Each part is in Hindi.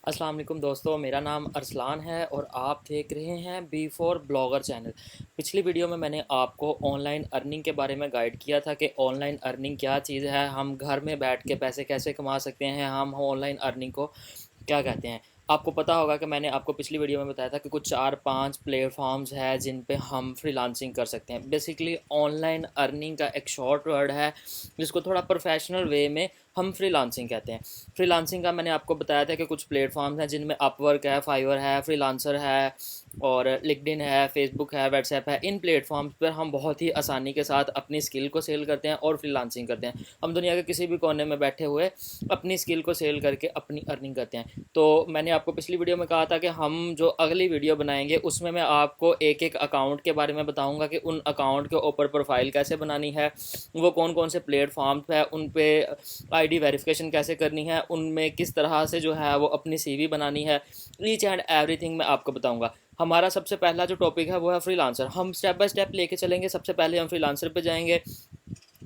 अस्सलाम वालेकुम दोस्तों, मेरा नाम अरसलान है और आप देख रहे हैं बी फॉर ब्लॉगर चैनल। पिछली वीडियो में मैंने आपको ऑनलाइन अर्निंग के बारे में गाइड किया था कि ऑनलाइन अर्निंग क्या चीज़ है, हम घर में बैठ के पैसे कैसे कमा सकते हैं, हम ऑनलाइन अर्निंग को क्या कहते हैं। आपको पता होगा कि मैंने आपको पिछली वीडियो में बताया था कि कुछ 4-5 प्लेटफॉर्म्स हैं जिन पे हम फ्रीलांसिंग कर सकते हैं। बेसिकली ऑनलाइन अर्निंग का एक शॉर्ट वर्ड है जिसको थोड़ा प्रोफेशनल वे में हम फ्रीलांसिंग कहते हैं। फ्रीलांसिंग का मैंने आपको बताया था कि कुछ प्लेटफॉर्म्स हैं जिनमें अपवर्क है, फाइवर है, फ्रीलांसर है और लिंक्डइन है, फेसबुक है, व्हाट्सएप है। इन प्लेटफॉर्म्स पर हम बहुत ही आसानी के साथ अपनी स्किल को सेल करते हैं और फ्रीलांसिंग करते हैं। हम दुनिया के किसी भी कोने में बैठे हुए अपनी स्किल को सेल करके अपनी अर्निंग करते हैं। तो मैंने आपको पिछली वीडियो में कहा था कि हम जो अगली वीडियो बनाएंगे उसमें मैं आपको एक एक अकाउंट के बारे में बताऊंगा कि उन अकाउंट के ऊपर प्रोफाइल कैसे बनानी है, वो कौन कौन से प्लेटफॉर्म्स है, उन पे आईडी वेरिफिकेशन कैसे करनी है, उनमें किस तरह से जो है वो अपनी सीवी बनानी है। ईच एंड एवरीथिंग मैं आपको बताऊंगा। हमारा सबसे पहला जो टॉपिक है वो है फ्रीलांसर। हम स्टेप बाय स्टेप लेके चलेंगे। सबसे पहले हम फ्रीलांसर पे जाएंगे,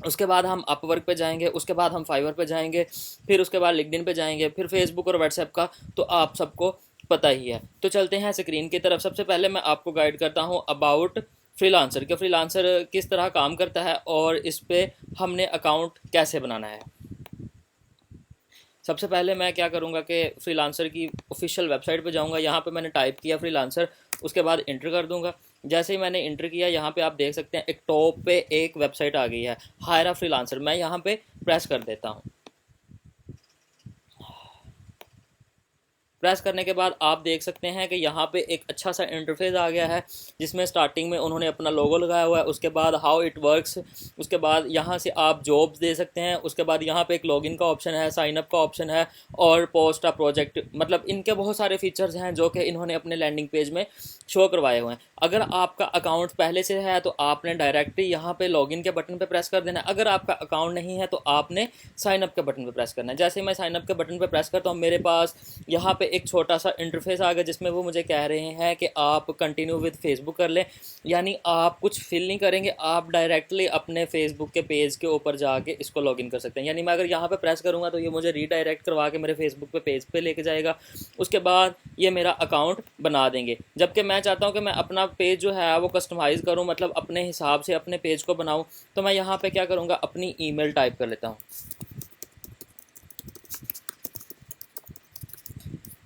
उसके बाद हम अपवर्क पे जाएंगे, उसके बाद हम फाइवर पे जाएंगे, फिर उसके बाद लिंक्डइन पे जाएंगे, फिर फेसबुक और व्हाट्सएप का तो आप सबको पता ही है। तो चलते हैं स्क्रीन की तरफ। सबसे पहले मैं आपको गाइड करता हूँ अबाउट फ्रीलांसर के फ्रीलांसर किस तरह काम करता है और इस पर हमने अकाउंट कैसे बनाना है। सबसे पहले मैं क्या करूँगा कि फ्रीलांसर की ऑफिशियल वेबसाइट पे जाऊँगा। यहाँ पे मैंने टाइप किया फ्रीलांसर, उसके बाद इंटर कर दूँगा। जैसे ही मैंने इंटर किया यहाँ पे आप देख सकते हैं एक टॉप पे एक वेबसाइट आ गई है, हायर अ फ्रीलांसर। मैं यहाँ पे प्रेस कर देता हूँ। प्रेस करने के बाद आप देख सकते हैं कि यहाँ पे एक अच्छा सा इंटरफेस आ गया है जिसमें स्टार्टिंग में उन्होंने अपना लोगो लगाया हुआ है, उसके बाद हाउ इट वर्क्स, उसके बाद यहाँ से आप जॉब्स दे सकते हैं, उसके बाद यहाँ पे एक लॉगिन का ऑप्शन है, साइन अप का ऑप्शन है और पोस्ट अ प्रोजेक्ट। मतलब इनके बहुत सारे फीचर्स हैं जो कि इन्होंने अपने लैंडिंग पेज में शो करवाए हुए हैं। अगर आपका अकाउंट पहले से है तो आपने डायरेक्टली यहाँ पे लॉगिन के बटन पे प्रेस कर देना है। अगर आपका अकाउंट नहीं है तो आपने साइन अप के बटन पे प्रेस करना है। जैसे ही मैं साइन अप के बटन पे प्रेस करता हूँ मेरे पास यहाँ पे एक छोटा सा इंटरफेस आ गया जिसमें वो मुझे कह रहे हैं कि आप कंटिन्यू विद फेसबुक कर लें। यानी आप कुछ फिल नहीं करेंगे, आप डायरेक्टली अपने फेसबुक के पेज के ऊपर जाके इसको लॉगिन कर सकते हैं। यानी मैं अगर यहाँ पे प्रेस करूँगा तो ये मुझे रीडायरेक्ट करवा के मेरे फेसबुक पे पेज पे लेके जाएगा। उसके बाद ये मेरा अकाउंट बना देंगे। जबकि मैं चाहता हूँ कि मैं अपना पेज जो है वो कस्टमाइज़ करूँ, मतलब अपने हिसाब से अपने पेज को बनाऊँ। तो मैं यहाँ पे क्या करूँगा, अपनी ईमेल टाइप कर लेता हूँ।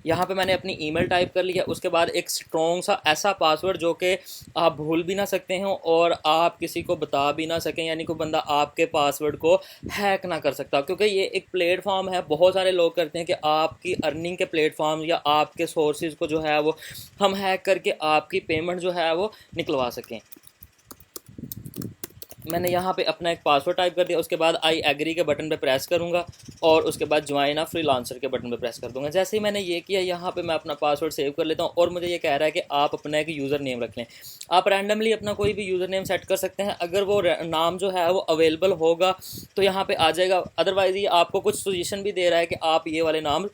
यहाँ पे मैंने अपनी ईमेल टाइप कर लिया। उसके बाद एक स्ट्रॉन्ग सा ऐसा पासवर्ड जो कि आप भूल भी ना सकते हो और आप किसी को बता भी ना सकें, यानी कोई बंदा आपके पासवर्ड को हैक ना कर सकता। क्योंकि ये एक प्लेटफॉर्म है, बहुत सारे लोग करते हैं कि आपकी अर्निंग के प्लेटफॉर्म या आपके सोर्सेज को जो है वो हम हैक करके आपकी पेमेंट जो है वो निकलवा सकें। मैंने यहाँ पे अपना एक पासवर्ड टाइप कर दिया। उसके बाद आई एग्री के बटन पे प्रेस करूँगा और उसके बाद ज्वाइन अ फ्रीलांसर के बटन पे प्रेस कर दूँगा। जैसे ही मैंने ये किया यहाँ पे मैं अपना पासवर्ड सेव कर लेता हूँ और मुझे ये कह रहा है कि आप अपना एक यूज़र नेम रख लें। आप रैंडमली अपना कोई भी यूज़र नेम सेट कर सकते हैं। अगर वो नाम जो है वो अवेलेबल होगा तो यहाँ पर आ जाएगा, अदरवाइज़ ये आपको कुछ सजेशन भी दे रहा है कि आप ये वाले नाम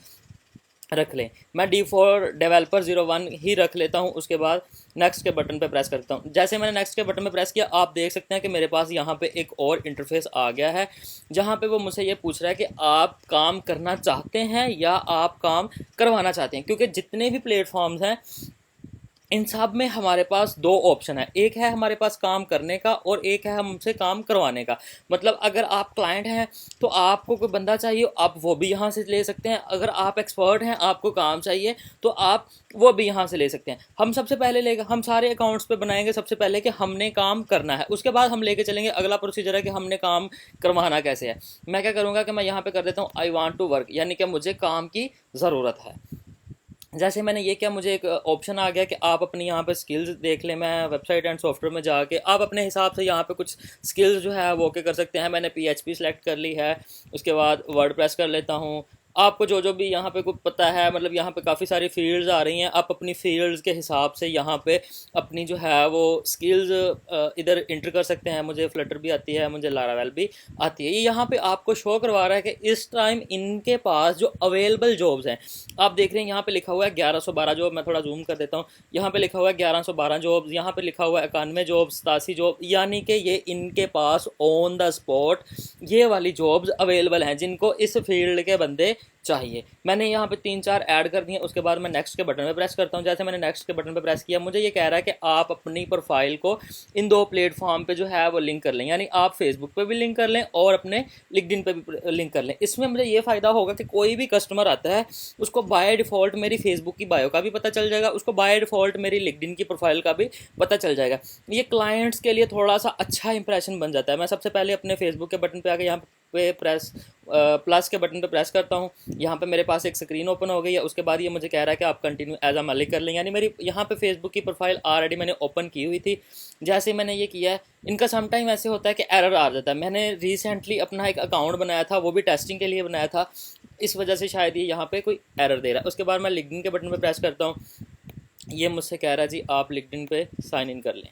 रख लें। मैं D4 Developer 01 ही रख लेता हूं। उसके बाद नेक्स्ट के बटन पे प्रेस करता हूं। जैसे मैंने नेक्स्ट के बटन पे प्रेस किया आप देख सकते हैं कि मेरे पास यहाँ पे एक और इंटरफेस आ गया है जहाँ पे वो मुझसे ये पूछ रहा है कि आप काम करना चाहते हैं या आप काम करवाना चाहते हैं। क्योंकि जितने भी प्लेटफॉर्म्स हैं इन सब में हमारे पास दो ऑप्शन है, एक है हमारे पास काम करने का और एक है हमसे काम करवाने का। मतलब अगर आप क्लाइंट हैं तो आपको कोई बंदा चाहिए आप वो भी यहाँ से ले सकते हैं, अगर आप एक्सपर्ट हैं आपको काम चाहिए तो आप वो भी यहाँ से ले सकते हैं। हम सबसे पहले लेगा हम सारे अकाउंट्स पे बनाएंगे सबसे पहले कि हमने काम करना है, उसके बाद हम लेके चलेंगे अगला प्रोसीजर है कि हमने काम करवाना कैसे है। मैं क्या करूँगा कि मैं यहाँ पे कर देता हूँ आई वांट टू वर्क, यानी कि मुझे काम की ज़रूरत है। जैसे मैंने ये किया मुझे एक ऑप्शन आ गया कि आप अपनी यहाँ पे स्किल्स देख लें। मैं वेबसाइट एंड सॉफ्टवेयर में जाके आप अपने हिसाब से यहाँ पे कुछ स्किल्स जो है वो के कर सकते हैं। मैंने PHP सेलेक्ट कर ली है, उसके बाद वर्डप्रेस कर लेता हूँ। आपको जो जो भी यहाँ पे कुछ पता है, मतलब यहाँ पे काफ़ी सारी फील्ड्स आ रही हैं, आप अपनी फील्ड्स के हिसाब से यहाँ पे अपनी जो है वो स्किल्स इधर इंटर कर सकते हैं। मुझे फ्लटर भी आती है, मुझे लारावेल भी आती है। ये यहाँ पे आपको शो करवा रहा है कि इस टाइम इनके पास जो अवेलेबल जॉब्स हैं आप देख रहे हैं यहाँ पे लिखा हुआ है 1112 जॉब। मैं थोड़ा जूम कर देता हूँ, यहाँ पे लिखा हुआ है 1112 जॉब्स, यहाँ पे लिखा हुआ है 91 जॉब, 87 जॉब। यानी कि ये इनके पास ऑन द स्पॉट ये वाली जॉब्स अवेलेबल हैं जिनको इस फील्ड के बंदे चाहिए। मैंने यहाँ पे 3-4 ऐड कर दिए, उसके बाद मैं नेक्स्ट के बटन पे प्रेस करता हूँ। जैसे मैंने नेक्स्ट के बटन पे प्रेस किया, मुझे ये कह रहा है कि आप अपनी प्रोफाइल को इन 2 प्लेटफॉर्म पे जो है वो लिंक कर लें, यानी आप फेसबुक पे भी लिंक कर लें और अपने लिंक्डइन पे भी लिंक कर लें। इसमें मुझे ये फ़ायदा होगा कि कोई भी कस्टमर आता है उसको बाय डिफ़ॉल्ट मेरी फेसबुक की बायो का भी पता चल जाएगा, उसको बाय डिफ़ॉल्ट मेरी लिंक्डइन की प्रोफाइल का भी पता चल जाएगा। ये क्लाइंट्स के लिए थोड़ा सा अच्छा इंप्रेशन बन जाता है। मैं सबसे पहले अपने फेसबुक के बटन पे आके यहाँ पे प्लस के बटन पे प्रेस करता हूँ। यहाँ पे मेरे पास एक स्क्रीन ओपन हो गई है। उसके बाद ये मुझे कह रहा है कि आप कंटिन्यू एज अ मालिक कर लें, यानी मेरी यहाँ पे फेसबुक की प्रोफाइल ऑलरेडी मैंने ओपन की हुई थी। जैसे मैंने ये किया है, इनका समटाइम ऐसे होता है कि एरर आ जाता है। मैंने रिसेंटली अपना एक अकाउंट बनाया था, वो भी टेस्टिंग के लिए बनाया था, इस वजह से शायद ये यहाँ पे कोई एरर दे रहा है। उसके बाद मैं लिंक्डइन के बटन पे प्रेस करता हूँ। ये मुझसे कह रहा है जी आप लिंक्डइन पे साइन इन कर लें।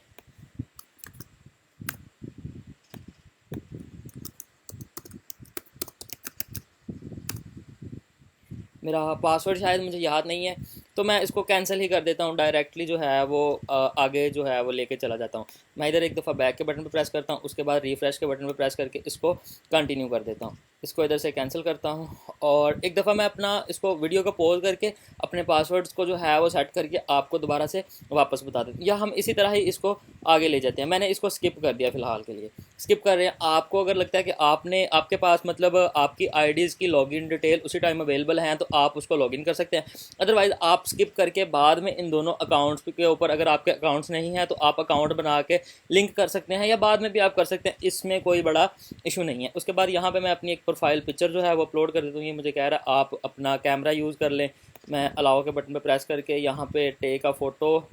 मेरा पासवर्ड शायद मुझे याद नहीं है, तो मैं इसको कैंसिल ही कर देता हूँ। डायरेक्टली जो है वो आगे जो है वो लेके चला जाता हूँ। मैं इधर एक दफ़ा बैक के बटन पे प्रेस करता हूँ, उसके बाद रिफ़्रेश के बटन पे प्रेस करके इसको कंटिन्यू कर देता हूँ। इसको इधर से कैंसिल करता हूँ और एक दफ़ा मैं अपना इसको वीडियो को पॉज करके अपने पासवर्ड्स को जो है वो सेट करके आपको दोबारा से वापस बता देते हैं, या हम इसी तरह ही इसको आगे ले जाते हैं। मैंने इसको स्किप कर दिया फ़िलहाल के लिए, स्किप कर रहे हैं। आपको अगर लगता है कि आपके पास मतलब आपकी आईडीज़ की लॉगिन डिटेल उसी टाइम अवेलेबल हैं तो आप उसको लॉगिन कर सकते हैं। अदरवाइज़ आप स्किप करके बाद में इन दोनों अकाउंट्स के ऊपर, अगर आपके अकाउंट्स नहीं हैं तो आप अकाउंट बना के लिंक कर सकते हैं, या बाद में भी आप कर सकते हैं, इसमें कोई बड़ा इशू नहीं है। उसके बाद यहाँ पे मैं अपनी एक प्रोफाइल पिक्चर जो है वो अपलोड कर देता हूँ। ये मुझे कह रहा है आप अपना कैमरा यूज़ कर लें। मैं अलाउ के बटन पे प्रेस करके यहाँ पे टेक अ फ़ोटो,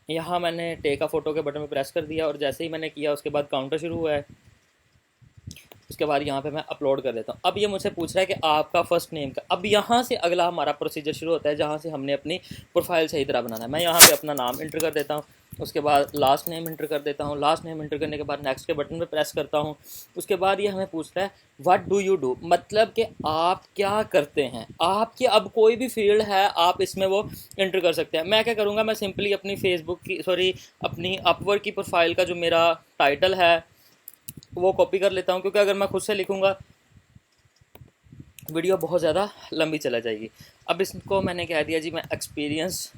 यहाँ मैंने टेक अ फ़ोटो के बटन पे प्रेस कर दिया और जैसे ही मैंने किया उसके बाद काउंटर शुरू हुआ है। उसके बाद यहाँ पे मैं अपलोड कर देता हूँ। अब ये मुझसे पूछ रहा है कि आपका फ़र्स्ट नेम का। अब यहाँ से अगला हमारा प्रोसीजर शुरू होता है जहाँ से हमने अपनी प्रोफाइल सही तरह बनाना है। मैं यहाँ पे अपना नाम इंटर कर देता हूँ, उसके बाद लास्ट नेम इंटर कर देता हूँ। लास्ट नेम इंटर करने के बाद नेक्स्ट के बटन पे प्रेस करता हूँ। उसके बाद ये हमें पूछ रहा है व्हाट डू यू डू, मतलब कि आप क्या करते हैं। आपकी अब कोई भी फील्ड है आप इसमें वो इंटर कर सकते हैं। मैं क्या करूँगा, मैं सिंपली अपनी फेसबुक की अपनी अपवर्क की प्रोफाइल का जो मेरा टाइटल है वो कॉपी कर लेता हूँ, क्योंकि अगर मैं खुद से लिखूँगा वीडियो बहुत ज़्यादा लंबी चला जाएगी। अब इसको मैंने कह दिया जी मैं एक्सपीरियंस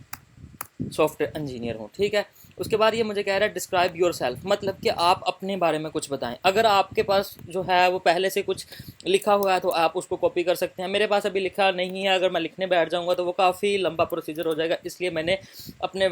सॉफ्टवेयर इंजीनियर हूँ, ठीक है। उसके बाद ये मुझे कह रहा है डिस्क्राइब योर सेल्फ, मतलब कि आप अपने बारे में कुछ बताएं। अगर आपके पास जो है वो पहले से कुछ लिखा हुआ है तो आप उसको कॉपी कर सकते हैं। मेरे पास अभी लिखा नहीं है, अगर मैं लिखने बैठ जाऊंगा तो वो काफ़ी लंबा प्रोसीजर हो जाएगा, इसलिए मैंने अपने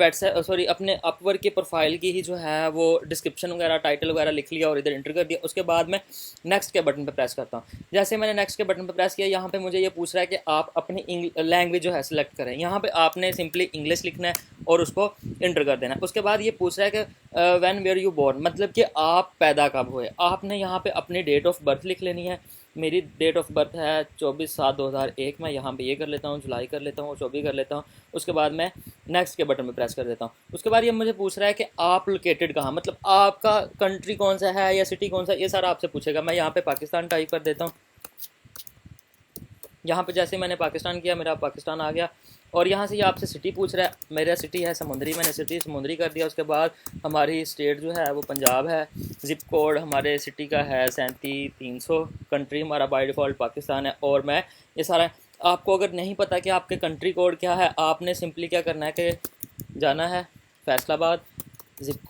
अपवर्क की प्रोफाइल की ही जो है वो डिस्क्रिप्शन वगैरह टाइटल वगैरह लिख लिया और इधर इंटर कर दिया। उसके बाद मैं नेक्स्ट के बटन पर प्रेस करता हूँ। जैसे मैंने नेक्स्ट के बटन पर प्रेस किया, यहाँ पर मुझे ये पूछ रहा है कि आप अपनी लैंग्वेज जो है सिलेक्ट करें। यहाँ पर आपने सिंपली इंग्लिश लिखना है और उसको इंटर कर देना। उसके बाद ये पूछ रहा है कि व्हेन वेयर यू बोर्न, मतलब कि आप पैदा कब हुए। आपने यहाँ पे अपनी डेट ऑफ बर्थ लिख लेनी है। मेरी डेट ऑफ बर्थ है 24/7/2001। मैं यहाँ पे ये कर लेता हूँ, जुलाई कर लेता हूँ, 24 कर लेता हूँ। उसके बाद मैं नेक्स्ट के बटन पे प्रेस कर देता हूँ। उसके बाद ये मुझे पूछ रहा है कि आप लोकेटेड कहाँ, मतलब आपका कंट्री कौन सा है या सिटी कौन सा, ये सारा आपसे पूछेगा। मैं यहाँ पे पाकिस्तान टाइप कर देता हूँ। यहाँ पे जैसे मैंने पाकिस्तान किया, मेरा पाकिस्तान आ गया। और यहाँ से ये आपसे सिटी पूछ रहा है, मेरा सिटी है समुंदरी, मैंने सिटी समुंदरी कर दिया। उसके बाद हमारी स्टेट जो है वो पंजाब है। ज़िप कोड हमारे सिटी का है 37,300। कंट्री हमारा बाय डिफ़ॉल्ट पाकिस्तान है। और मैं ये सारा, आपको अगर नहीं पता कि आपके कंट्री कोड क्या है, आपने सिंपली क्या करना है कि जाना है फैसलाबाद, ज़िप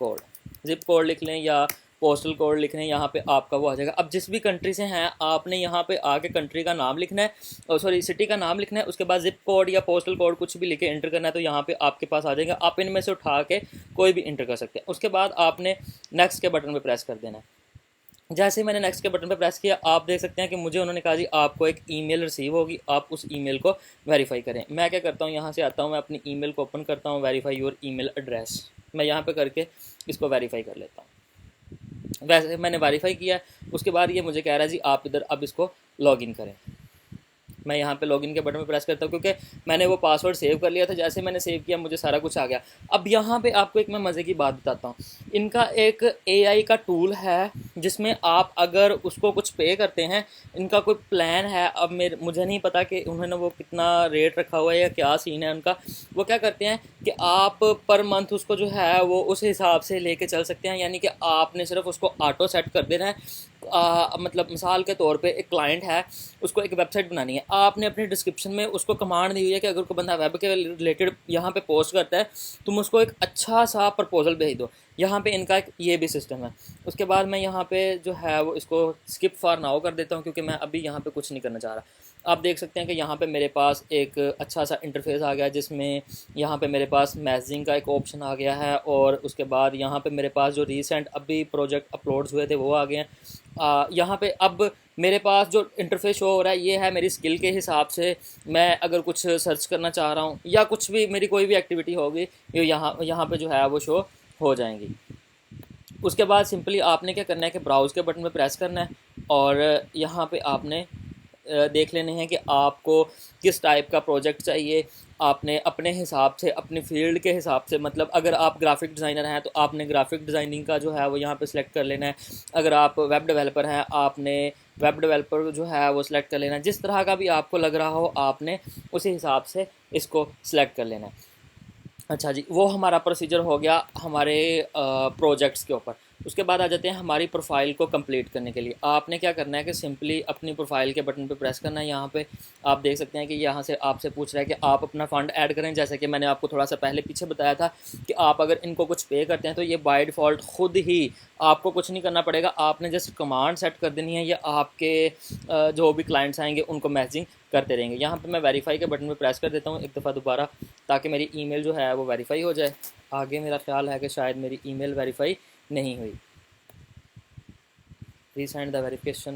कोड लिख लें या पोस्टल कोड लिख लें, यहाँ पे आपका वो आ जाएगा। अब जिस भी कंट्री से हैं आपने यहाँ पे आके कंट्री का नाम लिखना है, सिटी का नाम लिखना है। उसके बाद ज़िप कोड या पोस्टल कोड कुछ भी लिखे इंटर करना है, तो यहाँ पे आपके पास आ जाएगा। आप इनमें से उठा के कोई भी इंटर कर सकते हैं। उसके बाद आपने नेक्स्ट के बटन पर प्रेस कर देना है। जैसे ही मैंने नेक्स्ट के बटन पर प्रेस किया, आप देख सकते हैं कि मुझे उन्होंने कहा जी आपको एक ईमेल रिसीव होगी, आप उस ईमेल को वेरीफाई करें। मैं क्या करता हूँ, यहाँ से आता हूँ, मैं अपनी ईमेल को ओपन करता हूँ, वेरीफाई योर ईमेल एड्रेस। मैं यहाँ पे करके इसको वेरीफाई कर लेता हूँ। वैसे मैंने वेरीफाई किया। उसके बाद ये मुझे कह रहा है जी आप इधर अब इसको लॉगिन करें। मैं यहाँ पे लॉगिन के बटन पे प्रेस करता हूँ, क्योंकि मैंने वो पासवर्ड सेव कर लिया था। जैसे मैंने सेव किया मुझे सारा कुछ आ गया। अब यहाँ पे आपको एक मैं मज़े की बात बताता हूँ। इनका एक AI का टूल है जिसमें आप अगर उसको कुछ पे करते हैं, इनका कोई प्लान है, अब मुझे नहीं पता कि उन्होंने वो कितना रेट रखा हुआ है या क्या सीन है उनका। वो क्या करते हैं कि आप पर मंथ उसको जो है वो उस हिसाब से लेके चल सकते हैं, यानी कि आपने सिर्फ उसको ऑटो सेट कर देना है मतलब मिसाल के तौर पे एक क्लाइंट है, उसको एक वेबसाइट बनानी है, आपने अपने डिस्क्रिप्शन में उसको कमांड दी हुई है कि अगर कोई बंदा वेब के रिलेटेड यहाँ पे पोस्ट करता है, तुम उसको एक अच्छा सा प्रपोजल भेज दो। यहाँ पे इनका एक ये भी सिस्टम है। उसके बाद मैं यहाँ पे जो है वो इसको स्किप फॉर नाउ कर देता हूँ, क्योंकि मैं अभी यहाँ पे कुछ नहीं करना चाह रहा। आप देख सकते हैं कि यहाँ पे मेरे पास एक अच्छा सा इंटरफेस आ गया, जिसमें यहाँ पे मेरे पास मैसेजिंग का एक ऑप्शन आ गया है, और उसके बाद यहाँ पे मेरे पास जो रीसेंट अभी प्रोजेक्ट अपलोड्स हुए थे वो आ गए हैं। यहाँ पे अब मेरे पास जो इंटरफेस शो हो रहा है ये है मेरी स्किल के हिसाब से। मैं अगर कुछ सर्च करना चाह रहा हूँ या कुछ भी मेरी कोई भी एक्टिविटी होगी, ये यहाँ पे जो है वो शो हो जाएंगी। उसके बाद सिंपली आपने क्या करना है कि ब्राउज़ के बटन पे प्रेस करना है, और यहाँ पे आपने देख लेने हैं कि आपको किस टाइप का प्रोजेक्ट चाहिए। आपने अपने हिसाब से, अपने फील्ड के हिसाब से, मतलब अगर आप ग्राफिक डिज़ाइनर हैं तो आपने ग्राफिक डिज़ाइनिंग का जो है वो यहाँ पे सिलेक्ट कर लेना है। अगर आप वेब डेवलपर हैं, आपने वेब डेवलपर जो है वो सिलेक्ट कर लेना है। जिस तरह का भी आपको लग रहा हो, आपने उसी हिसाब से इसको सिलेक्ट कर लेना है। अच्छा जी, वो हमारा प्रोसीजर हो गया हमारे प्रोजेक्ट्स के ऊपर। उसके बाद आ जाते हैं हमारी प्रोफाइल को कंप्लीट करने के लिए। आपने क्या करना है कि सिंपली अपनी प्रोफाइल के बटन पे प्रेस करना है। यहाँ पे आप देख सकते हैं कि यहाँ से आपसे पूछ रहा है कि आप अपना फ़ंड ऐड करें। जैसे कि मैंने आपको थोड़ा सा पहले पीछे बताया था कि आप अगर इनको कुछ पे करते हैं तो ये बाय डिफ़ॉल्ट खुद ही, आपको कुछ नहीं करना पड़ेगा, आपने जस्ट कमांड सेट कर देनी है। ये आपके जो भी क्लाइंट्स आएंगे उनको मैसेजिंग करते रहेंगे। यहाँ पे मैं वेरीफाई के बटन पे प्रेस कर देता हूँ एक दफ़ा दोबारा, ताकि मेरी ईमेल जो है वो वेरीफाई हो जाए। आगे मेरा ख्याल है कि शायद मेरी ईमेल वेरीफाई नहीं हुई। Resend the verification,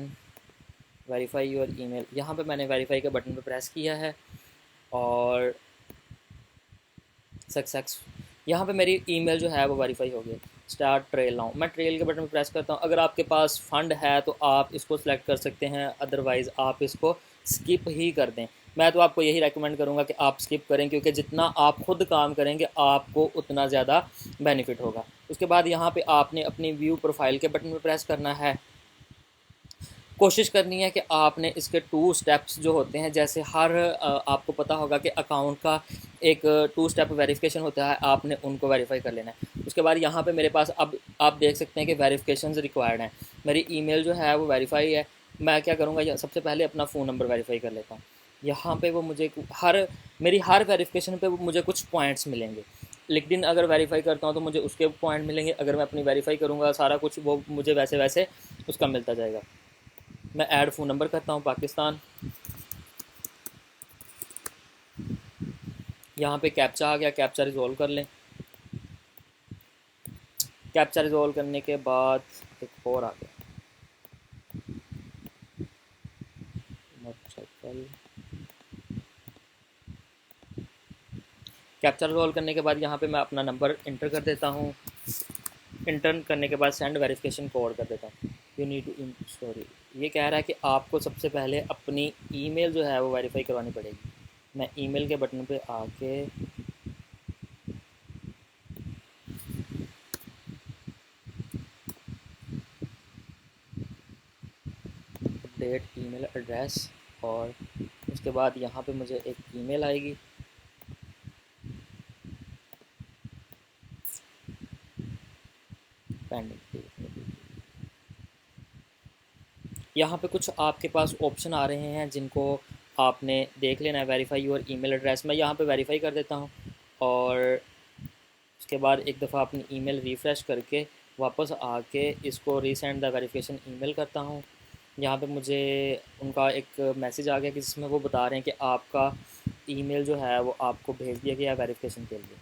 verify your email. यहाँ पे मैंने वेरीफाई के बटन पे प्रेस किया है और सक्सेस, यहाँ पे मेरी ईमेल जो है वो वेरीफाई हो गई। स्टार्ट ट्रेल नाउ, मैं ट्रेल के बटन पे प्रेस करता हूँ। अगर आपके पास फ़ंड है तो आप इसको सिलेक्ट कर सकते हैं, अदरवाइज़ आप इसको स्किप ही कर दें। मैं तो आपको यही रेकमेंड करूँगा कि आप स्किप करें, क्योंकि जितना आप खुद काम करेंगे आपको उतना ज़्यादा बेनिफिट होगा। उसके बाद यहाँ पे आपने अपनी व्यू प्रोफाइल के बटन पे प्रेस करना है। कोशिश करनी है कि आपने इसके 2 स्टेप्स जो होते हैं, जैसे हर आपको पता होगा कि अकाउंट का एक 2 स्टेप वेरिफिकेशन होता है, आपने उनको वेरीफाई कर लेना है। उसके बाद यहाँ पे मेरे पास अब आप देख सकते हैं कि वेरिफिकेशंस रिक्वायर्ड हैं। मेरी ईमेल जो है वो वेरीफाई है। मैं क्या करूँगा, सबसे पहले अपना फ़ोन नंबर वेरीफाई कर लेता हूँ। यहाँ पे वो मुझे मेरी हर वेरिफिकेशन पे मुझे कुछ पॉइंट्स मिलेंगे। लिंक्डइन अगर वेरीफाई करता हूँ तो मुझे उसके पॉइंट मिलेंगे। अगर मैं अपनी वेरीफाई करूँगा सारा कुछ, वो मुझे वैसे वैसे उसका मिलता जाएगा। मैं ऐड फ़ोन नंबर करता हूँ पाकिस्तान। यहाँ पे कैप्चा आ गया, कैप्चा रिजॉल्व कर लें। कैप्चा रिजॉल्व करने के बाद एक और आ गया, मोटरसाइकिल। कैप्चा रिजॉल्व करने के बाद यहाँ पे मैं अपना नंबर इंटर कर देता हूँ। इंटर करने के बाद सेंड वेरिफिकेशन कोड कर देता हूँ। यू नीड टू, सॉरी, ये कह रहा है कि आपको सबसे पहले अपनी ईमेल जो है वो वेरीफाई करवानी पड़ेगी। मैं ईमेल के बटन पे आके अपडेट ईमेल एड्रेस, और उसके बाद यहाँ पे मुझे एक ईमेल आएगी। पेंडिंग, यहाँ पे कुछ आपके पास ऑप्शन आ रहे हैं जिनको आपने देख लेना है। वेरीफाई योर ईमेल एड्रेस, मैं यहाँ पे वेरीफाई कर देता हूँ, और उसके बाद एक दफ़ा अपनी ईमेल रिफ़्रेश करके वापस आके इसको रीसेंड द वेरिफिकेशन ईमेल करता हूँ। यहाँ पे मुझे उनका एक मैसेज आ गया कि जिसमें वो बता रहे हैं कि आपका ईमेल जो है वो आपको भेज दिया गया है वेरिफिकेशन के लिए।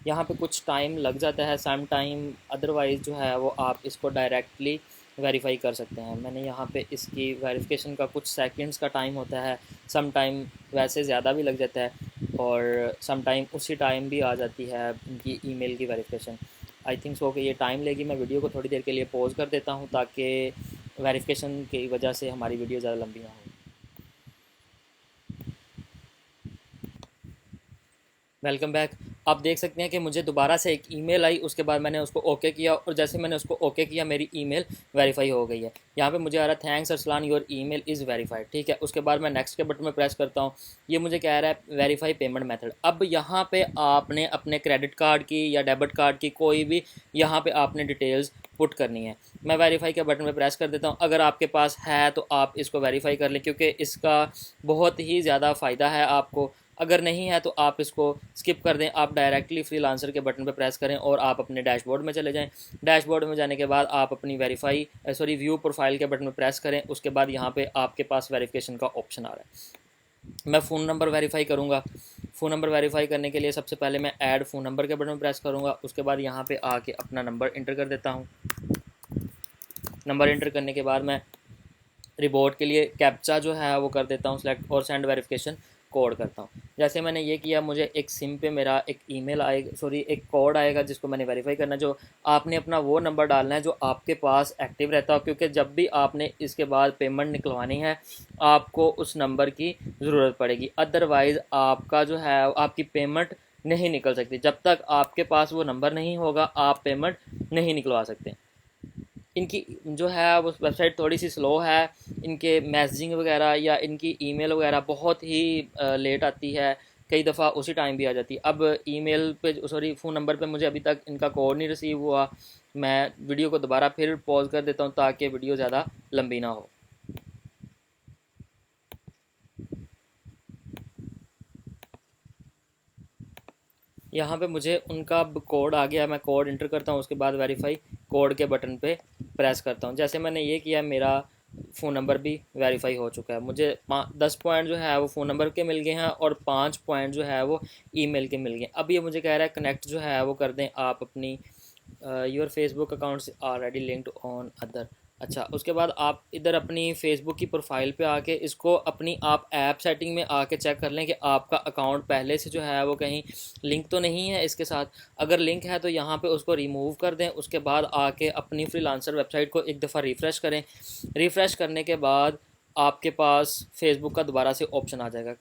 यहाँ पे कुछ टाइम लग जाता है सम टाइम, अदरवाइज़ जो है वो आप इसको डायरेक्टली वेरीफाई कर सकते हैं। मैंने यहाँ पे इसकी वेरिफिकेशन का कुछ सेकंड्स का टाइम होता है, सम टाइम वैसे ज़्यादा भी लग जाता है, और सम टाइम उसी टाइम भी आ जाती है इनकी ईमेल की वेरिफिकेशन। आई थिंक सो कि ये टाइम लेगी। मैं वीडियो को थोड़ी देर के लिए पॉज कर देता हूँ ताकि वेरिफिकेशन की वजह से हमारी वीडियो ज़्यादा लंबी ना हो। Welcome back. आप देख सकते हैं कि मुझे दोबारा से एक ईमेल आई, उसके बाद मैंने उसको ओके किया और जैसे मैंने उसको ओके किया मेरी ईमेल वेरीफाई हो गई है। यहाँ पे मुझे आ रहा है thanks Arsalan your email is verified, ठीक है। उसके बाद मैं नेक्स्ट के बटन में प्रेस करता हूँ, ये मुझे कह रहा है वेरीफाई पेमेंट मेथड। अब यहाँ पे आपने अपने क्रेडिट कार्ड की या डेबिट कार्ड की कोई भी यहाँ पे आपने डिटेल्स पुट करनी है। मैं वेरीफाई के बटन पे प्रेस कर देता हूँ। अगर आपके पास है तो आप इसको वेरीफाई कर लें, क्योंकि इसका बहुत ही ज़्यादा फ़ायदा है आपको। अगर नहीं है तो आप इसको स्किप कर दें, आप डायरेक्टली फ्रीलांसर के बटन पर प्रेस करें और आप अपने डैशबोर्ड में चले जाएं। डैशबोर्ड में जाने के बाद आप अपनी व्यू प्रोफाइल के बटन पर प्रेस करें। उसके बाद यहाँ पे आपके पास वेरिफिकेशन का ऑप्शन आ रहा है। मैं फ़ोन नंबर वेरीफाई करूँगा। फ़ोन नंबर वेरीफाई करने के लिए सबसे पहले मैं ऐड फ़ोन नंबर के बटन पर प्रेस करूँगा। उसके बाद यहाँ पर आके अपना नंबर इंटर कर देता हूँ। नंबर इंटर करने के बाद मैं रिपोर्ट के लिए कैप्चा जो है वो कर देता हूँ सिलेक्ट और सेंड वेरिफिकेशन कोड करता हूँ। जैसे मैंने ये किया, मुझे एक सिम पे मेरा एक ईमेल आएगा, एक कोड आएगा जिसको मैंने वेरीफाई करना। जो आपने अपना वो नंबर डालना है जो आपके पास एक्टिव रहता हो, क्योंकि जब भी आपने इसके बाद पेमेंट निकलवानी है आपको उस नंबर की ज़रूरत पड़ेगी। अदरवाइज़ आपका जो है आपकी पेमेंट नहीं निकल सकती। जब तक आपके पास वो नंबर नहीं होगा आप पेमेंट नहीं निकलवा सकते। इनकी जो है वो वेबसाइट थोड़ी सी स्लो है, इनके मैसेजिंग वगैरह या इनकी ईमेल वगैरह बहुत ही लेट आती है, कई दफ़ा उसी टाइम भी आ जाती है। अब ईमेल पे फ़ोन नंबर पे मुझे अभी तक इनका कोड नहीं रिसीव हुआ। मैं वीडियो को दोबारा फिर पॉज कर देता हूँ ताकि वीडियो ज़्यादा लंबी ना हो। यहाँ पे मुझे उनका कोड आ गया, मैं कोड इंटर करता हूँ। उसके बाद वेरीफाई कोड के बटन पे प्रेस करता हूँ। जैसे मैंने ये किया मेरा फ़ोन नंबर भी वेरीफाई हो चुका है। मुझे 10 पॉइंट जो है वो फ़ोन नंबर के मिल गए हैं और 5 पॉइंट जो है वो ईमेल के मिल गए। अब ये मुझे कह रहा है कनेक्ट जो है वो कर दें आप अपनी your Facebook accounts already linked on other. अच्छा, उसके बाद आप इधर अपनी फ़ेसबुक की प्रोफाइल पे आके इसको अपनी आप ऐप सेटिंग में आके चेक कर लें कि आपका अकाउंट पहले से जो है वो कहीं लिंक तो नहीं है इसके साथ। अगर लिंक है तो यहाँ पे उसको रिमूव कर दें। उसके बाद आके अपनी फ्रीलांसर वेबसाइट को एक दफ़ा रिफ़्रेश करें। रिफ़्रेश करने के बाद आपके पास फ़ेसबुक का दोबारा से ऑप्शन आ जाएगा,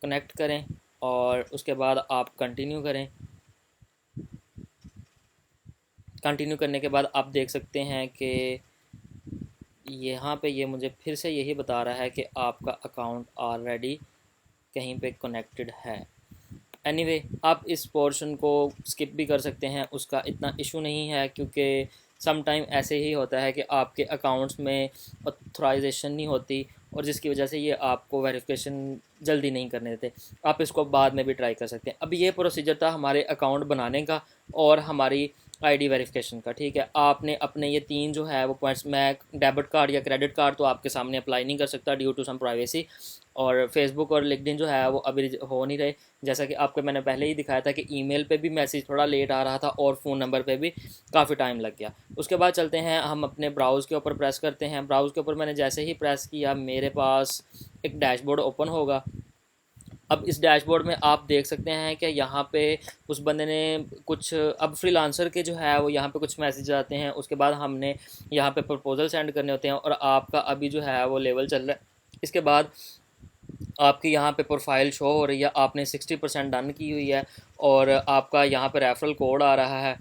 कनेक्ट करें और उसके बाद आप कंटिन्यू करें। कंटिन्यू करने के बाद आप देख सकते हैं कि यहाँ पे ये मुझे फिर से यही बता रहा है कि आपका अकाउंट ऑलरेडी कहीं पे कनेक्टेड है। एनीवे आप इस पोर्शन को स्किप भी कर सकते हैं, उसका इतना इशू नहीं है, क्योंकि सम टाइम ऐसे ही होता है कि आपके अकाउंट्स में ऑथराइजेशन नहीं होती और जिसकी वजह से ये आपको वेरिफिकेशन जल्दी नहीं करने देते। आप इसको बाद में भी ट्राई कर सकते हैं। अब ये प्रोसीजर था हमारे अकाउंट बनाने का और हमारी आईडी वेरिफिकेशन का, ठीक है। आपने अपने ये 3 जो है वो पॉइंट्स, मैं डेबिट कार्ड या क्रेडिट कार्ड तो आपके सामने अप्लाई नहीं कर सकता ड्यू टू सम प्राइवेसी, और फेसबुक और लिंक्डइन जो है वो अभी हो नहीं रहे। जैसा कि आपको मैंने पहले ही दिखाया था कि ईमेल पे भी मैसेज थोड़ा लेट आ रहा था और फ़ोन नंबर पे भी काफ़ी टाइम लग गया। उसके बाद चलते हैं हम अपने ब्राउज़ के ऊपर प्रेस करते हैं। ब्राउज़ के ऊपर मैंने जैसे ही प्रेस किया मेरे पास एक डैशबोर्ड ओपन होगा। अब इस डैशबोर्ड में आप देख सकते हैं कि यहाँ पे उस बंदे ने कुछ, अब फ्रीलांसर के जो है वो यहाँ पे कुछ मैसेज आते हैं। उसके बाद हमने यहाँ पे प्रपोजल सेंड करने होते हैं और आपका अभी जो है वो लेवल चल रहा है। इसके बाद आपकी यहाँ पे प्रोफाइल शो हो रही है, आपने 60% डन की हुई है और आपका यहाँ पे रेफरल कोड आ रहा है।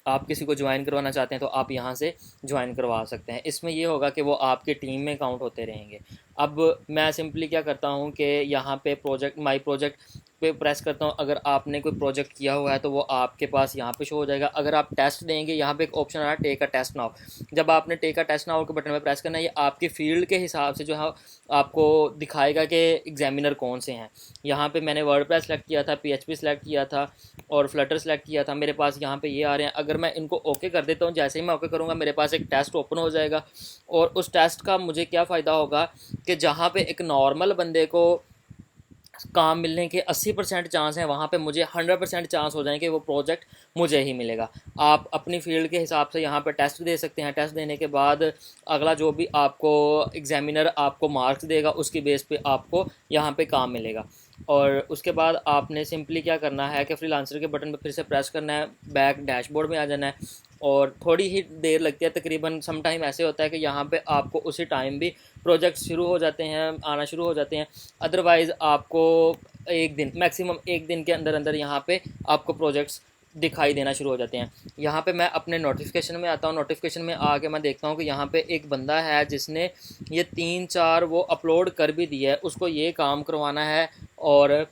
आप किसी को ज्वाइन करवाना चाहते हैं तो आप यहाँ से ज्वाइन करवा सकते हैं। इसमें ये होगा कि वो आपके टीम में काउंट होते रहेंगे। अब मैं सिंपली क्या करता हूँ कि यहाँ पे प्रोजेक्ट, माई प्रोजेक्ट पे प्रेस करता हूँ। अगर आपने कोई प्रोजेक्ट किया हुआ है तो वो आपके पास यहाँ पे शो हो जाएगा। अगर आप टेस्ट देंगे, यहाँ पे एक ऑप्शन आ रहा है टेक अ टेस्ट नाउ। जब आपने टेक अ टेस्ट नाउ के बटन पे प्रेस करना है, ये आपकी फील्ड के हिसाब से जो है आपको दिखाएगा कि एग्जामिनर कौन से हैं। यहाँ पे मैंने वर्डप्रेस सेलेक्ट किया था, PHP सेलेक्ट किया था और फ्लटर सेलेक्ट किया था। मेरे पास यहाँ पे ये आ रहे हैं। अगर मैं इनको ओके कर देता हूँ, जैसे ही मैं ओके करूँगा मेरे पास एक टेस्ट ओपन हो जाएगा। और उस टेस्ट का मुझे क्या फ़ायदा होगा कि जहाँ पे एक नॉर्मल बंदे को काम मिलने के 80% चांस हैं, वहाँ पे मुझे 100% चांस हो जाएंगे वो प्रोजेक्ट मुझे ही मिलेगा। आप अपनी फील्ड के हिसाब से यहाँ पे टेस्ट दे सकते हैं। टेस्ट देने के बाद अगला जो भी आपको एग्जामिनर आपको मार्क्स देगा उसकी बेस पे आपको यहाँ पे काम मिलेगा। और उसके बाद आपने सिंपली क्या करना है कि फ्रीलांसर के बटन पर फिर से प्रेस करना है, बैक डैशबोर्ड में आ जाना है और थोड़ी ही देर लगती है, तकरीबन सम टाइम ऐसे होता है कि यहाँ पे आपको उसी टाइम भी प्रोजेक्ट शुरू हो जाते हैं, आना शुरू हो जाते हैं। अदरवाइज़ आपको एक दिन मैक्सिमम एक दिन के अंदर अंदर यहाँ पे आपको प्रोजेक्ट्स दिखाई देना शुरू हो जाते हैं। यहाँ पे मैं अपने नोटिफिकेशन में आता हूँ, नोटिफिकेशन में आके मैं देखता हूँ कि यहाँ पे एक बंदा है जिसने ये 3-4 वो अपलोड कर भी दिया है, उसको ये काम करवाना है और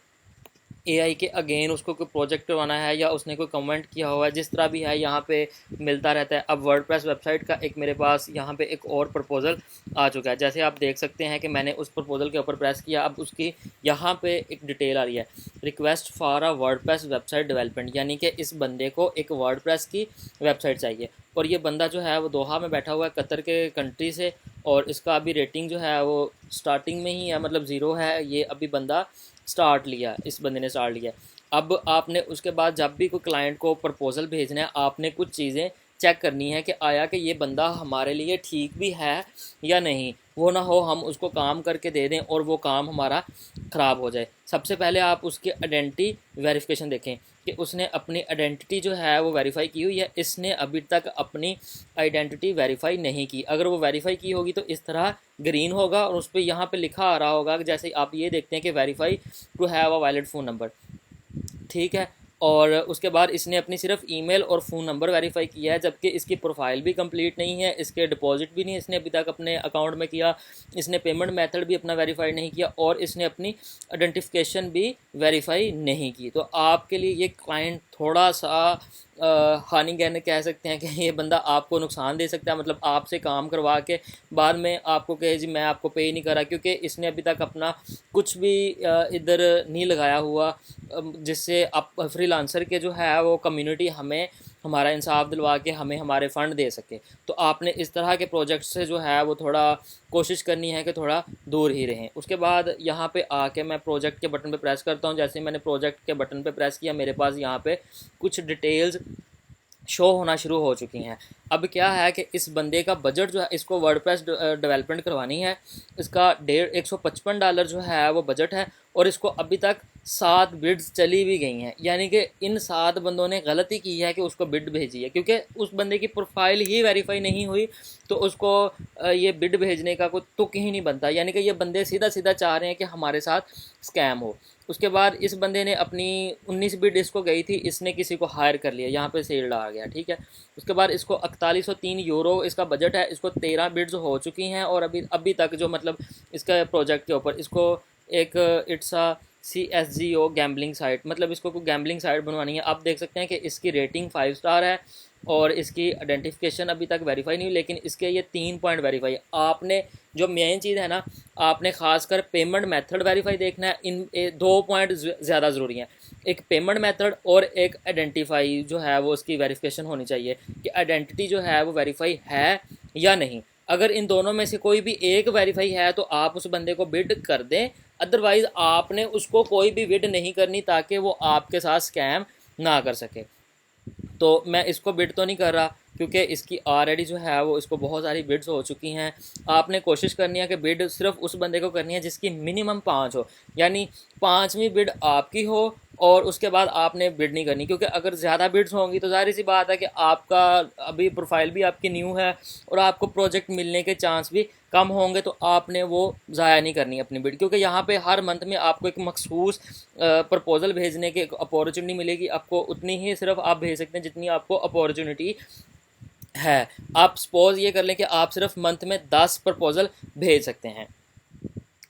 एआई के अगेन उसको कोई प्रोजेक्ट करवाना है या उसने कोई कमेंट किया हुआ है, जिस तरह भी है यहाँ पे मिलता रहता है। अब वर्डप्रेस वेबसाइट का एक मेरे पास यहाँ पे एक और प्रपोज़ल आ चुका है। जैसे आप देख सकते हैं कि मैंने उस प्रपोज़ल के ऊपर प्रेस किया, अब उसकी यहाँ पे एक डिटेल आ रही है, request for a WordPress website development, यानी कि इस बंदे को एक वर्डप्रेस की वेबसाइट चाहिए। और ये बंदा जो है वो दोहा में बैठा हुआ है, कतर के कंट्री से, और इसका अभी रेटिंग जो है वो स्टार्टिंग में ही है, मतलब 0 है। ये अभी बंदा इस बंदे ने स्टार्ट लिया। अब आपने उसके बाद जब भी कोई क्लाइंट को प्रपोज़ल भेजना है, आपने कुछ चीज़ें चेक करनी है कि आया कि ये बंदा हमारे लिए ठीक भी है या नहीं। वो ना हो हम उसको काम करके दे दें और वो काम हमारा ख़राब हो जाए। सबसे पहले आप उसकी आइडेंटिटी वेरिफिकेशन देखें कि उसने अपनी आइडेंटिटी जो है वो वेरीफाई की हुई है। इसने अभी तक अपनी आइडेंटिटी वेरीफाई नहीं की। अगर वो वेरीफाई की होगी तो इस तरह ग्रीन होगा और उस पर यहाँ पे लिखा आ रहा होगा कि जैसे आप ये देखते हैं कि verify to have a valid phone number, ठीक है। और उसके बाद इसने अपनी सिर्फ ईमेल और फ़ोन नंबर वेरीफाई किया है, जबकि इसकी प्रोफाइल भी कंप्लीट नहीं है, इसके डिपॉजिट भी नहीं इसने अभी तक अपने अकाउंट में किया, इसने पेमेंट मेथड भी अपना वेरीफाई नहीं किया और इसने अपनी आइडेंटिफिकेशन भी वेरीफाई नहीं की। तो आपके लिए ये क्लाइंट थोड़ा सा हानिकारक कह सकते हैं कि ये बंदा आपको नुकसान दे सकता है, मतलब आपसे काम करवा के बाद में आपको कहे जी मैं आपको पे नहीं करा, क्योंकि इसने अभी तक अपना कुछ भी इधर नहीं लगाया हुआ, जिससे आप फ्रीलांसर के जो है वो कम्युनिटी हमें हमारा इंसाफ दिलवा के हमें हमारे फ़ंड दे सके। तो आपने इस तरह के प्रोजेक्ट से जो है वो थोड़ा कोशिश करनी है कि थोड़ा दूर ही रहें। उसके बाद यहाँ पे आके मैं प्रोजेक्ट के बटन पे प्रेस करता हूँ। जैसे मैंने प्रोजेक्ट के बटन पे प्रेस किया, मेरे पास यहाँ पे कुछ डिटेल्स शो होना शुरू हो चुकी हैं। अब क्या है कि इस बंदे का बजट जो है, इसको वर्डप्रेस डेवलपमेंट करवानी है, इसका $155 जो है वो बजट है और इसको अभी तक 7 बिड्स चली भी गई हैं। यानी कि इन 7 बंदों ने गलती की है कि उसको बिड भेजी है, क्योंकि उस बंदे की प्रोफाइल ही वेरीफाई नहीं हुई तो उसको ये बिड भेजने का कोई तुक ही नहीं बनता। यानी कि ये बंदे सीधा सीधा चाह रहे हैं कि हमारे साथ स्कैम हो। उसके बाद इस बंदे ने अपनी 19 बिड इसको गई थी, इसने किसी को हायर कर लिया, यहाँ पे सेल्ड आ गया, ठीक है। उसके बाद इसको 4103 यूरो इसका बजट है, इसको 13 बिड्स हो चुकी हैं और अभी तक जो मतलब इसका प्रोजेक्ट के ऊपर इसको एक it's a CSGO gambling site, मतलब इसको कोई गैम्बलिंग साइट बनवानी है। आप देख सकते हैं कि इसकी रेटिंग 5 स्टार है और इसकी आइडेंटिफिकेशन अभी तक वेरीफाई नहीं हुई, लेकिन इसके ये 3 पॉइंट वेरीफाई है। आपने जो मेन चीज़ है ना, आपने खासकर पेमेंट मेथड वेरीफाई देखना है। इन 2 पॉइंट ज़्यादा ज़रूरी हैं, एक पेमेंट मेथड और एक आइडेंटिफाई जो है वो उसकी वेरिफिकेशन होनी चाहिए कि आइडेंटिटी जो है वो वेरीफाई है या नहीं। अगर इन दोनों में से कोई भी एक वेरीफाई है तो आप उस बंदे को बिड कर दें, अदरवाइज़ आपने उसको कोई भी बिड नहीं करनी ताकि वो आपके साथ स्कैम ना कर सके। तो मैं इसको बिड तो नहीं कर रहा क्योंकि इसकी ऑलरेडी जो है वो इसको बहुत सारी बिड्स हो चुकी हैं। आपने कोशिश करनी है कि बिड सिर्फ उस बंदे को करनी है जिसकी मिनिमम 5 हो, यानी 5वीं बिड आपकी हो और उसके बाद आपने बिड नहीं करनी, क्योंकि अगर ज़्यादा बिड्स होंगी तो ज़ाहिर सी बात है कि आपका अभी प्रोफाइल भी आपकी न्यू है और आपको प्रोजेक्ट मिलने के चांस भी कम होंगे, तो आपने वो ज़ाया नहीं करनी अपनी बिड। क्योंकि यहाँ पे हर मंथ में आपको एक मखसूस प्रपोज़ल भेजने की अपॉर्चुनिटी मिलेगी, आपको उतनी ही सिर्फ आप भेज सकते हैं जितनी आपको अपॉर्चुनिटी है। आप सपोज़ ये कर लें कि आप सिर्फ मंथ में 10 प्रपोज़ल भेज सकते हैं।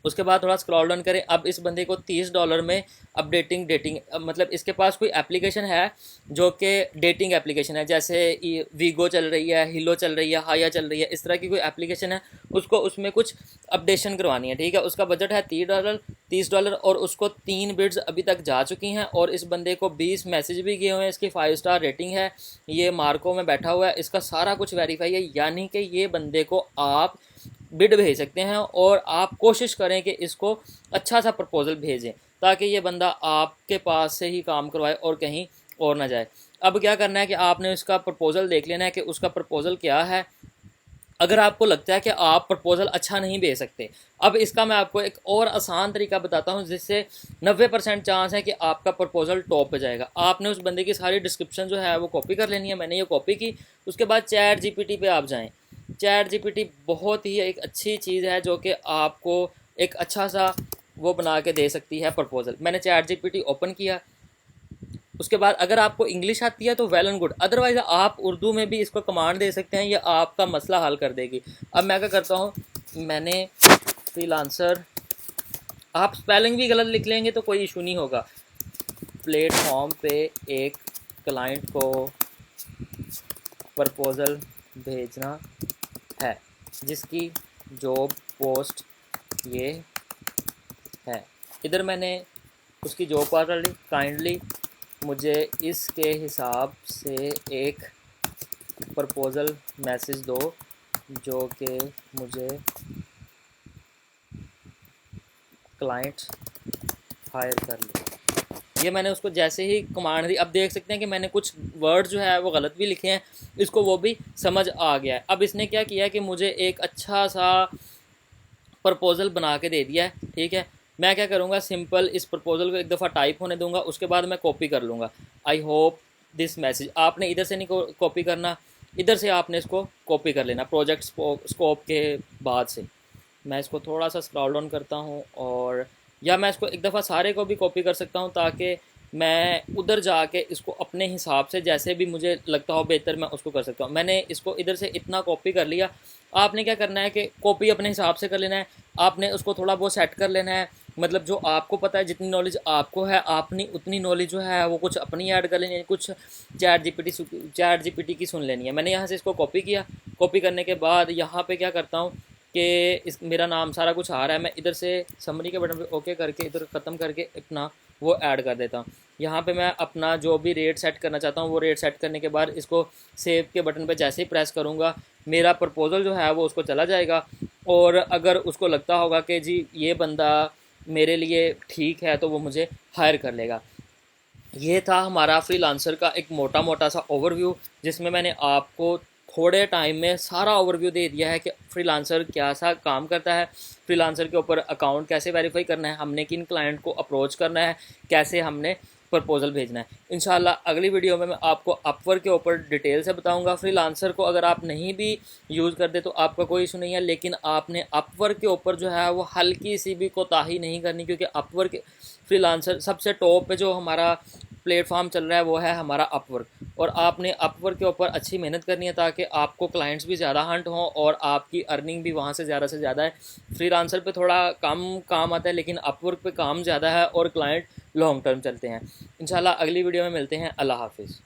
उसके बाद थोड़ा स्क्रॉल डाउन करें। अब इस बंदे को $30 में अपडेटिंग डेटिंग, मतलब इसके पास कोई एप्लीकेशन है जो कि डेटिंग एप्लीकेशन है, जैसे वीगो चल रही है, हिलो चल रही है, हाया चल रही है, इस तरह की कोई एप्लीकेशन है, उसको उसमें कुछ अपडेशन करवानी है, ठीक है। उसका बजट है $30 और उसको 3 बिड्स अभी तक जा चुकी हैं और इस बंदे को 20 मैसेज भी गए हुए हैं। इसकी 5 स्टार रेटिंग है, ये मार्को में बैठा हुआ है, इसका सारा कुछ वेरीफाई है। यानी कि ये बंदे को आप बिड भेज सकते हैं और आप कोशिश करें कि इसको अच्छा सा प्रपोज़ल भेजें ताकि ये बंदा आपके पास से ही काम करवाए और कहीं और ना जाए। अब क्या करना है कि आपने उसका प्रपोज़ल देख लेना है कि उसका प्रपोज़ल क्या है। अगर आपको लगता है कि आप प्रपोज़ल अच्छा नहीं भेज सकते, अब इसका मैं आपको एक और आसान तरीका बताता हूं जिससे 90% चांस है कि आपका प्रपोज़ल टॉप पे जाएगा। आपने उस बंदे की सारी डिस्क्रिप्शन जो है वो कॉपी कर लेनी है। मैंने ये कॉपी की। उसके बाद ChatGPT पे आप जाएं। ChatGPT बहुत ही एक अच्छी चीज़ है जो कि आपको एक अच्छा सा वो बना के दे सकती है प्रपोज़ल। मैंने चैट जीपीटी ओपन किया, उसके बाद अगर आपको इंग्लिश आती है तो वेल एंड गुड, अदरवाइज़ आप उर्दू में भी इसको कमांड दे सकते हैं, ये आपका मसला हल कर देगी। अब मैं क्या करता हूँ, मैंने फ्रीलांसर, आप स्पेलिंग भी गलत लिख लेंगे तो कोई इशू नहीं होगा। प्लेटफॉर्म पे एक क्लाइंट को प्रपोज़ल भेजना है जिसकी जॉब पोस्ट ये है। इधर मैंने उसकी जॉब पोस्ट डाल दी, काइंडली मुझे इसके हिसाब से एक प्रपोज़ल मैसेज दो जो कि मुझे क्लाइंट हायर कर ले। ये मैंने उसको जैसे ही कमांड दी, अब देख सकते हैं कि मैंने कुछ वर्ड जो है वो गलत भी लिखे हैं, इसको वो भी समझ आ गया है। अब इसने क्या किया कि मुझे एक अच्छा सा प्रपोज़ल बना के दे दिया है, ठीक है। मैं क्या करूँगा, सिंपल इस प्रपोज़ल को एक दफ़ा टाइप होने दूंगा, उसके बाद मैं कॉपी कर लूँगा। आई होप दिस मैसेज, आपने इधर से नहीं कॉपी करना, इधर से आपने इसको कॉपी कर लेना प्रोजेक्ट स्कोप के बाद से। मैं इसको थोड़ा सा स्क्रॉल डाउन करता हूँ, और या मैं इसको एक दफ़ा सारे को भी कॉपी कर सकता हूँ ताकि मैं उधर जाके इसको अपने हिसाब से जैसे भी मुझे लगता हो बेहतर मैं उसको कर सकता हूँ। मैंने इसको इधर से इतना कॉपी कर लिया। आपने क्या करना है कि कॉपी अपने हिसाब से कर लेना है, आपने उसको थोड़ा बहुत सेट कर लेना है, मतलब जो आपको पता है, जितनी नॉलेज आपको है आपने उतनी नॉलेज जो है वो कुछ अपनी ऐड कर लेनी है, कुछ चैट जीपीटी की सुन लेनी है। मैंने यहाँ से इसको कॉपी किया, कॉपी करने के बाद यहाँ पे क्या करता हूँ कि इस मेरा नाम सारा कुछ आ रहा है, मैं इधर से समरी के बटन पे ओके करके इधर ख़त्म करके अपना वो ऐड कर देता हूँ। यहाँ पे मैं अपना जो भी रेट सेट करना चाहता हूँ वो रेट सेट करने के बाद इसको सेव के बटन पे जैसे ही प्रेस करूँगा मेरा प्रपोज़ल जो है वो उसको चला जाएगा। और अगर उसको लगता होगा कि जी ये बंदा मेरे लिए ठीक है तो वो मुझे हायर कर लेगा। ये था हमारा फ्रीलांसर का एक मोटा मोटा सा ओवरव्यू, जिसमें मैंने आपको थोड़े टाइम में सारा ओवरव्यू दे दिया है कि फ्रीलांसर क्या सा काम करता है, फ्रीलांसर के ऊपर अकाउंट कैसे वेरीफाई करना है, हमने किन क्लाइंट को अप्रोच करना है, कैसे हमने प्रपोज़ल भेजना है। इंशाल्लाह अगली वीडियो में मैं आपको अपवर्क के ऊपर डिटेल से बताऊंगा। फ्रीलांसर को अगर आप नहीं भी यूज़ करते तो आपका कोई इशू नहीं है, लेकिन आपने अपवर्क के ऊपर जो है वो हल्की सी भी कोताही नहीं करनी, क्योंकि अपवर्क फ्रीलांसर सबसे टॉप पे जो हमारा प्लेटफॉर्म चल रहा है वो है हमारा अपवर्क, और आपने अपवर्क के ऊपर अच्छी मेहनत करनी है ताकि आपको क्लाइंट्स भी ज़्यादा हंट हों और आपकी अर्निंग भी वहाँ से ज़्यादा है। फ्रीलांसर पे थोड़ा कम काम आता है लेकिन अपवर्क पे काम ज़्यादा है और क्लाइंट लॉन्ग टर्म चलते हैं। इंशाल्लाह अगली वीडियो में मिलते हैं। अल्लाह हाफिज़।